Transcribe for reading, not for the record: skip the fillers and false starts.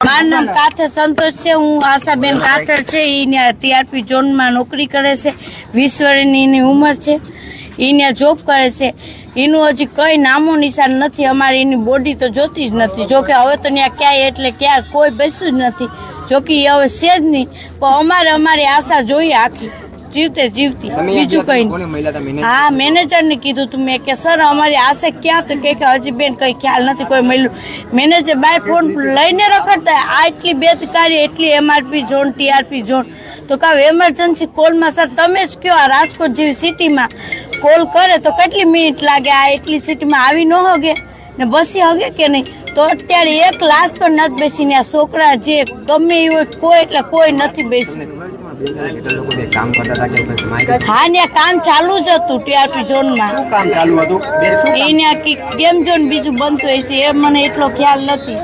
મારું નામ કાથર સંતોષ છે. હું આશાબેન કાથર છે. એ ટીઆરપી ઝોનમાં નોકરી કરે છે. 20 વર્ષની એની ઉંમર છે. એ જોબ કરે છે. એનું હજી કઈ નામો નિશાન નથી. અમારે એની બોડી તો જોતી જ નથી. જોકે હવે તો ત્યાં ક્યાંય એટલે ક્યાં કોઈ બેસ્યું જ નથી. જોકે હવે છે જ નહીં. પણ અમારી આશા જોઈએ આખી જીવતે જીવતી, બીજું કઈ નહીં. હા, મેનેજર ને કીધું તું મેં કે સર અમારી આશા ક્યાં, તો કે હજી બેન કઈ ખ્યાલ નથી કોઈ મળ્યું. મેનેજર બાય ફોન લઈને રખડતા આટલી બેદકારી, એટલી એમઆરપી ઝોન, ટીઆરપી ઝોન. તો કાવ એમરજન્સી કોલમાં સર તમે જ કયો, આ રાજકોટ જેવી સિટીમાં કોલ કરે તો કેટલી મિનિટ લાગે? આ એટલી સિટીમાં આવી ન હોગે ને બસી હગે કે નહીં? તો અત્યારે એક લાશ પણ નથી બેસીને. આ છોકરા જે ગમે એ હોય કોઈ એટલે કોઈ નથી બેસી. હા, ત્યાં કામ ચાલુ જ હતું ટીઆરપી ઝોનમાં. એને ગેમ ઝોન બીજું બનતું હશે એ મને એટલો ખ્યાલ નથી.